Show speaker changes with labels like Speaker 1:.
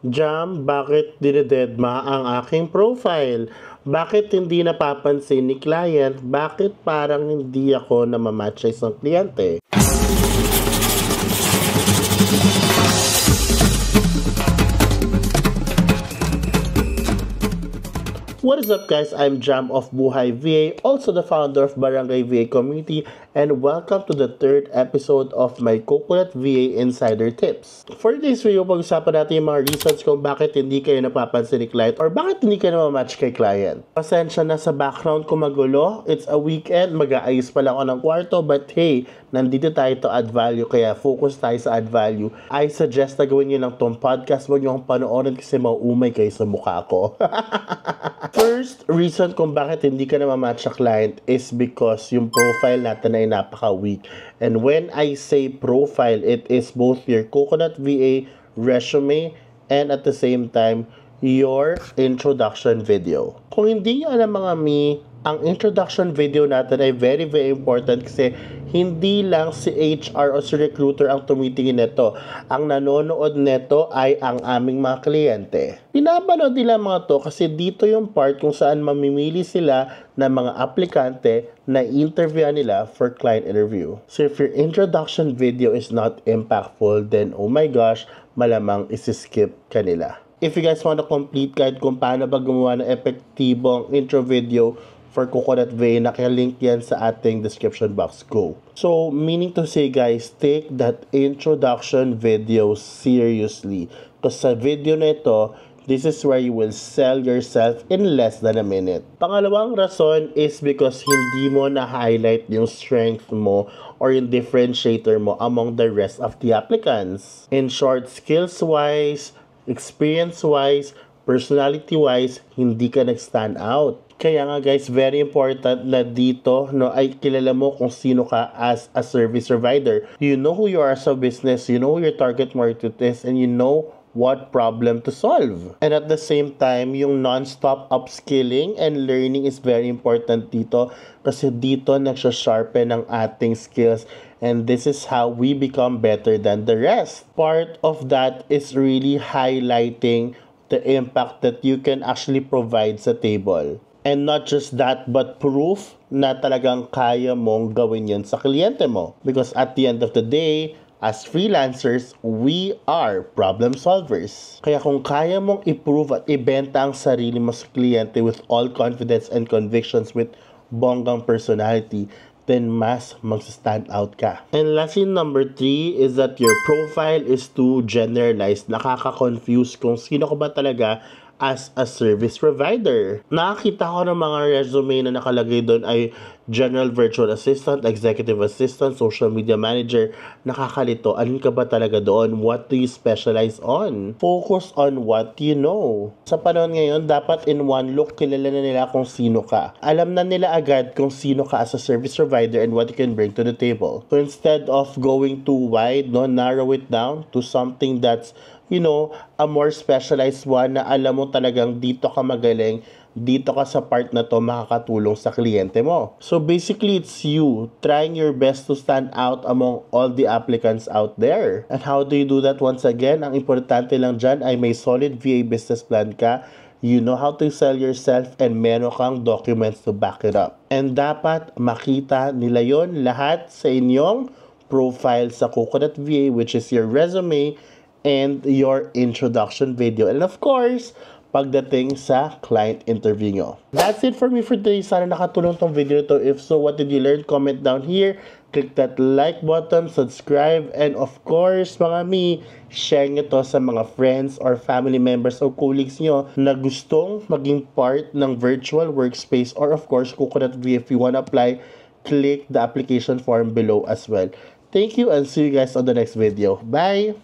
Speaker 1: Jam, bakit dinededma ang aking profile? Bakit hindi napapansin ni client? Bakit parang hindi ako namamatch sa isang kliyente? What is up guys, I'm Jam of Buhay VA, also the founder of Barangay VA Community, and welcome to the third episode of my Coconut VA Insider Tips. For today's video, pag-usapan natin yung mga reasons kung bakit hindi kayo napapansin ni client or bakit hindi kayo namamatch kay client. Pasensya na sa background ko magulo, it's a weekend, mag-aayos pa lang ako ng kwarto, but hey, nandito tayo to add value, kaya focus tayo sa add value. I suggest na gawin nyo lang tong podcast, huwag nyo akong panoorin kasi mauumay kayo sa mukha ko. First reason kung bakit hindi ka na ma-match sa client is because yung profile natin ay napaka-weak. And when I say profile, it is both your Coconut VA resume and at the same time, your introduction video. Kung hindi nyo alam mga mi, ang introduction video natin ay very important kasi hindi lang si HR o si recruiter ang tumitingin nito. Ang nanonood nito ay ang aming mga kliyente. Pinapanood nila mga to kasi dito yung part kung saan mamimili sila ng mga aplikante na interview nila for client interview. So if your introduction video is not impactful, then oh my gosh, malamang isi-skip ka nila. If you guys want to complete guide kung paano ba gumawa ng epektibong intro video for Coconut VA, nakalink yan sa ating description box. Go! So, meaning to say guys, take that introduction video seriously. Because sa video na ito, this is where you will sell yourself in less than a minute. Pangalawang rason is because hindi mo na-highlight yung strength mo or yung differentiator mo among the rest of the applicants. In short, skills-wise, experience-wise, personality-wise, hindi ka nag-stand out. Kaya nga guys, very important na dito no, ay kilala mo kung sino ka as a service provider. You know who you are as a business, you know who your target market is, and you know what problem to solve. And at the same time, yung non-stop upskilling and learning is very important dito kasi dito nagsha-sharpen ang ating skills. And this is how we become better than the rest. Part of that is really highlighting the impact that you can actually provide sa table. And not just that, but proof na talagang kaya mong gawin yun sa kliyente mo. Because at the end of the day, as freelancers, we are problem solvers. Kaya kung kaya mong i-prove at ibenta ang sarili mo sa kliyente with all confidence and convictions with bonggang personality, then mas mag-stand out ka. And lastly, number 3 is that your profile is too generalized. Nakaka-confuse kung sino ka ba talaga as a service provider. Nakakita ko ng mga resume na nakalagay doon ay General Virtual Assistant, Executive Assistant, Social Media Manager. Nakakalito. Alin ka ba talaga doon? What do you specialize on? Focus on what you know. Sa panahon ngayon, dapat in one look, kilala na nila kung sino ka. Alam na nila agad kung sino ka as a service provider and what you can bring to the table. So instead of going too wide, no, narrow it down to something that's a more specialized one na alam mo talagang dito ka magaling, dito ka sa part na to makakatulong sa kliyente mo. So basically, it's you trying your best to stand out among all the applicants out there. And how do you do that? Once again, ang importante lang dyan ay may solid VA business plan ka, you know how to sell yourself, and meron kang documents to back it up. And dapat makita nila yon lahat sa inyong profile sa Coconut VA, which is your resume and your introduction video. And of course, pagdating sa client interview nyo. That's it for me for today. Sana nakatulong tong video to. If so, what did you learn? Comment down here. Click that like button, subscribe, and of course, mga mi, share nyo to sa mga friends or family members or colleagues nyo na gustong maging part ng virtual workspace, or of course, Coconut VA. If you wanna apply, click the application form below as well. Thank you and see you guys on the next video. Bye!